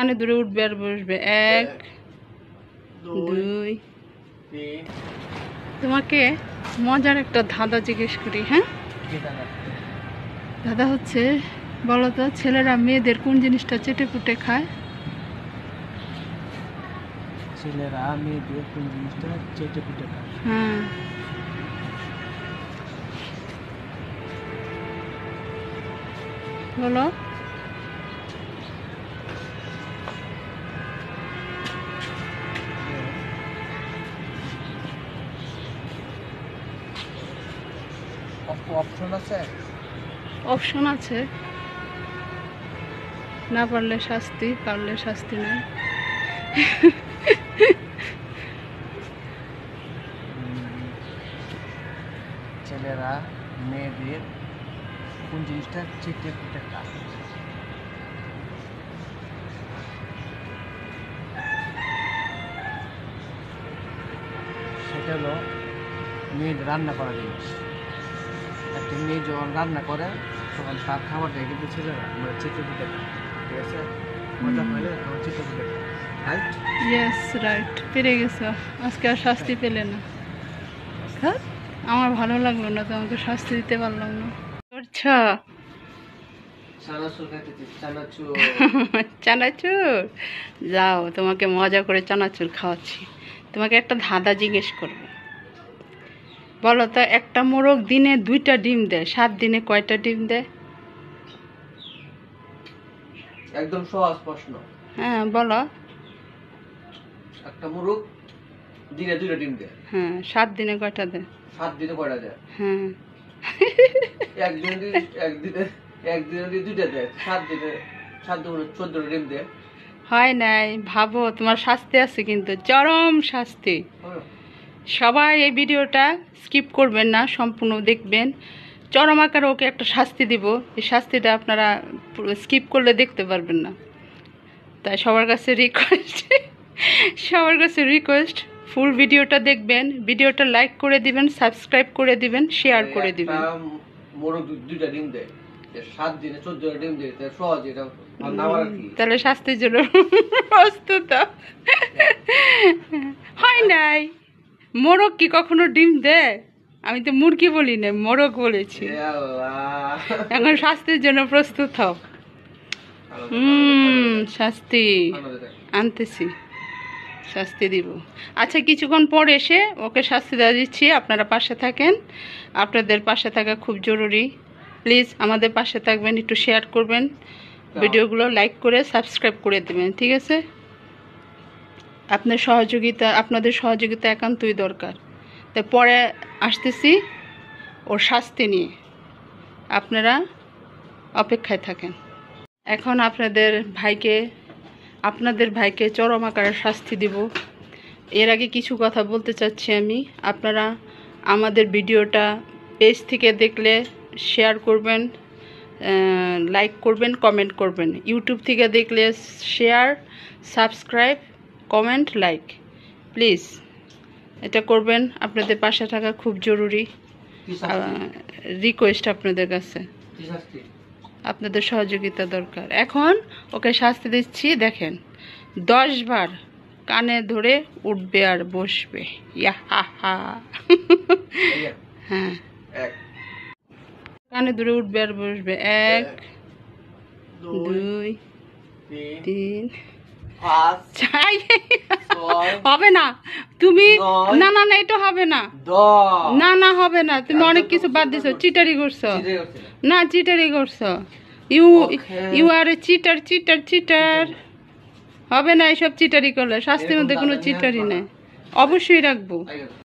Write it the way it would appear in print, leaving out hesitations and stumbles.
কানে ধরে উঠবে আর বসবে। 1 2 3। তোমাকে মজার একটা ধাঁধা জিজ্ঞেস করি, হ্যাঁ? দাদা হচ্ছে, বলো তো, ছেলেরা মেয়েদের কোন জিনিসটা চেটে পুটে খায়? ছেলেরা মেয়েদের কোন জিনিসটা চেটে পুটে খায়? হ্যাঁ, বলো। অপশন আছে? অপশন আছে, না পারলে শাস্তি, পারলে শাস্তি নেই। ছেলেরা মেয়েদের কোন জিনিসটা চেটে পুটে খায়? সেটা হলো মেয়েদের রান্না করা জিনিস। একটা মেয়ে যখন রান্না করে তখন তার খাবারটা কিন্তু ছেলেরা মানে চেটে পুটে খায়। ঠিক আছে, মজা হলে তখন চেটে পুটে খায়। রাইট? ইয়েস, রাইট, পেরে গেছো। আজকে আর শাস্তি পেলে না। হ্যাঁ, আমার ভালো লাগলো না, তোমাকে শাস্তি দিতে পারলাম না। করছো চানাচুর খাইতেছি, চানাচুর। চানাচুর? যাও, তোমাকে মজা করে চানাচুর খাওয়াচ্ছি। তোমাকে একটা ধাঁধা জিজ্ঞেস করবো, বলো তো, একটা মোরগ দিনে 2টা ডিম দেয়, 7 দিনে কয়টা ডিম দেয়? একদম সহজ প্রশ্ন। হ্যাঁ, বলো। একটা মুরগ দিনে 2টা ডিম দেয়। হ্যাঁ, 7 দিনে কয়টা দেয়? 7 দিনে কয়টা দেয়? হ্যাঁ। একদিনে 2টা দেয়। 7 দিনে 14টা ডিম দেয়। হয় নাই, ভাবো, তোমার শাস্তি আছে কিন্তু, চরম শাস্তি। সবাই এই ভিডিওটা স্কিপ করবেন না, সম্পূর্ণ দেখবেন। চরম আকারে ওকে একটা শাস্তি দিব, এই শাস্তিটা আপনারা স্কিপ করলে দেখতে পারবেন না। তাই সবার কাছে রিকোয়েস্ট, ফুল ভিডিওটা দেখবেন, ভিডিওটা লাইক করে দিবেন, সাবস্ক্রাইব করে দিবেন, শেয়ার করে দিবেন। মোরগ 2টা ডিম দেয়, 7 দিনে 14টা ডিম দেয়, তাই সহজ। এটা তাহলে শাস্তির জন্য প্রস্তুত? হয় নাই, মোরগ কি কখনো ডিম দেয়? আমি তো মুরগি বলি না, মোরগ বলেছি। এখন শাস্তির জন্য প্রস্তুত হও। শাস্তি আনতেছি, শাস্তি দিব। আচ্ছা, কিছুক্ষণ পর এসে ওকে শাস্তি দেওয়া দিচ্ছি, আপনারা পাশে থাকেন। আপনাদের পাশে থাকা খুব জরুরি। প্লিজ আমাদের পাশে থাকবেন, একটু শেয়ার করবেন, ভিডিওগুলো লাইক করে সাবস্ক্রাইব করে দেবেন, ঠিক আছে? আপনাদের সহযোগিতা একান্তই দরকার। তাই পরে আসতেছি ওর শাস্তি নিয়ে, আপনারা অপেক্ষায় থাকেন। এখন আপনাদের ভাইকে চরম আকারে শাস্তি দিব। এর আগে কিছু কথা বলতে চাচ্ছি আমি। আপনারা আমাদের ভিডিওটা পেজ থেকে দেখলে শেয়ার করবেন, লাইক করবেন, কমেন্ট করবেন। ইউটিউব থেকে দেখলে share, subscribe, comment, like, please এটা করবেন। আপনাদের পাশে থাকা খুব জরুরি, রিকোয়েস্ট আপনাদের কাছে, আপনাদের সহযোগিতা দরকার। এখন ওকে শাস্তি দিচ্ছি, দেখেন। 10 বার কানে ধরে উঠবে আর বসবে। হ্যাঁ, কানে ধরে উঠবে আর বসবে। 1 2 3 হবে না, তুমি না, এটা হবে না, না হবে না। তুমি অনেক কিছু বাদ দিছো, চিটারি করছো। না, চিটারি করছো। You are a cheater. হবে না, এইসব চিটারি করলে শাস্তির মধ্যে কোনো চিটারি নেই। অবশ্যই রাখবো।